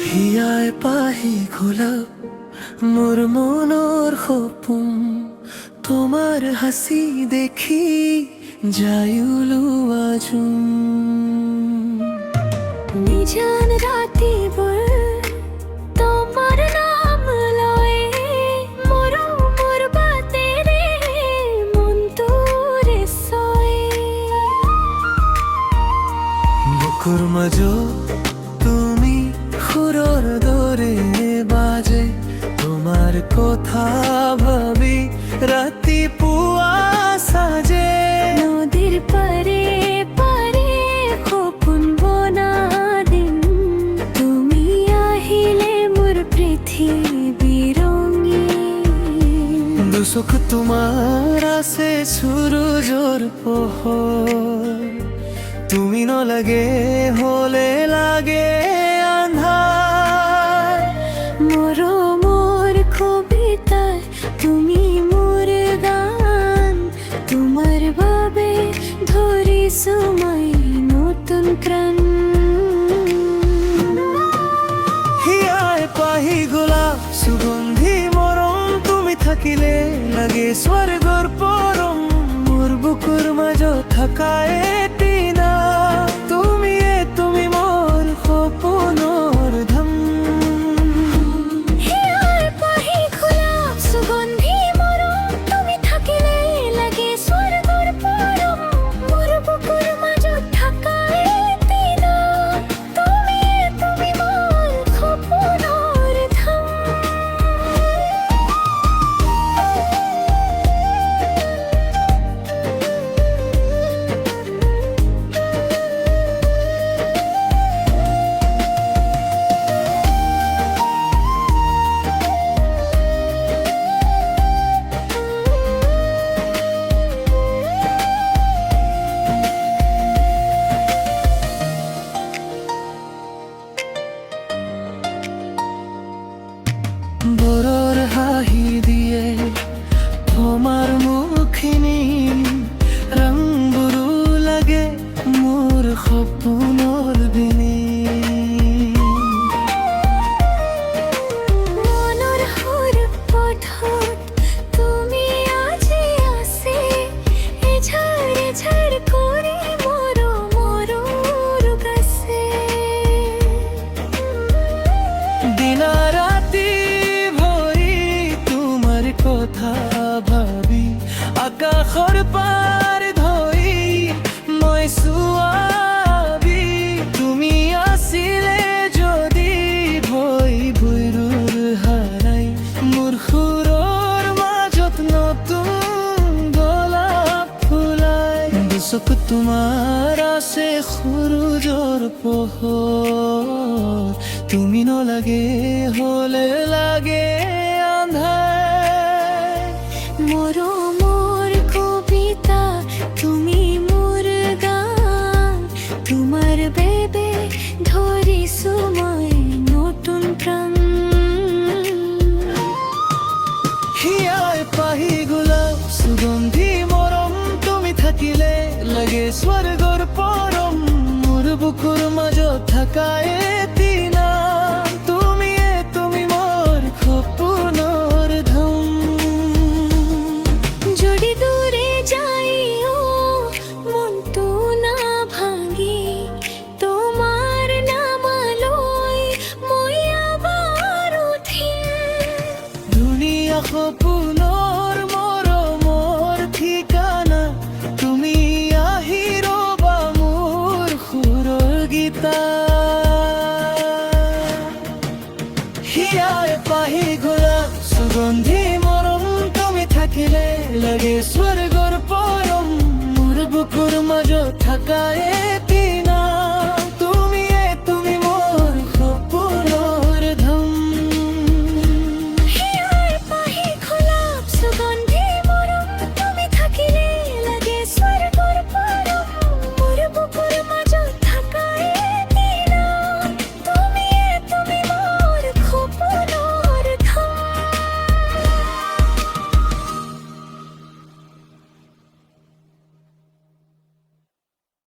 হিয়ায় পাহি গোলাপ মোর মনৰ সপোন তোমাৰ হাসি দেখি যায়ুলো আজুম নিজান ৰাতিবোৰ তোমাৰ নাম লয় মোৰ বাটেৰে মনটোৰে চয় বুকুৰ মাজত তুমি সুৰৰ দৰে বাজে তোমাৰ কথা ভাবি ৰাতিপুৱা সাজে নদীৰ পাৰে পাৰে সপোন বনা দিন তুমি আহিলে মোৰ পৃথিৱী ৰঙীন দুচকু তোমাৰ আছে সূৰুজৰ পোহৰ তুমি নলাগে হলে লাগে আন্ধাৰ মৰমৰ কবিতা তুমি মোৰ গান তোমাৰ বাবে ধৰিছো মই নতুন প্ৰাণ হিয়ায় পাহি গোলাপ সুগন্ধি মৰম তুমি থাকিলে লাগে স্বৰ্গৰ পৰম মোৰ বুকুৰ মাজত থকা এটিনা তুমি মোৰ সপোনৰ ধাম হিয়াৰ পাহি গোলাপ সুগন্ধি মৰম তুমি থাকিলে লাগে স্বৰ্গৰ পৰম মোৰ বুকুৰ মাজত থকা এটিনা তুমি মোৰ সপোনৰ ধাম বৰৰ হাঁহি দিয়ে তোমাৰ মুখখিনি ৰংবোৰো লাগে মোৰ সপোনৰ বিনি মনৰ সুৰ পথত তুমি আজি আছে এঝাৰ কৰি মোৰ গাছে দিনা ৰাতি ভৰি তোমাৰ কথা ভাবি আকাশৰ পাৰ ধৰি মই চুৱাবি তুমি আছিলে যদি ভৈ ভৈৰুৰ হাৰাই মোৰ সুৰৰ মাজত নতুন গোলাপ ফুলাই দুচকু তোমাৰ আছে সূৰুজৰ পোহৰ তুমি নলাগে হলে লাগে আন্ধাৰ মৰমৰ কবিতা তুমি মোৰ গান তোমাৰ বাবে ধৰিছো মই নতুন প্ৰাণ হিয়ায় পাহি গোলাপ সুগন্ধি মৰম তুমি থাকিলে লাগে স্বৰ্গৰ পৰম মোৰ বুকুৰ মাজত থকা এটিনা তুমি মোৰ সপোনৰ ধাম যদি দূরে যাইও মনটো না ভাঙি তোমার নামালৈ মই আবার উঠিম দুনিয়া সপোনৰ মৰমৰ ঠিকানা তুমি আহি ৰবা মোৰ সুৰৰ গীতা হিয়ায় পাহি গোলাপ সুগন্ধি মৰম তুমি থাকিলে লাগে স্বৰ্গৰ পৰম মোৰ বুকুৰ মাজত থকা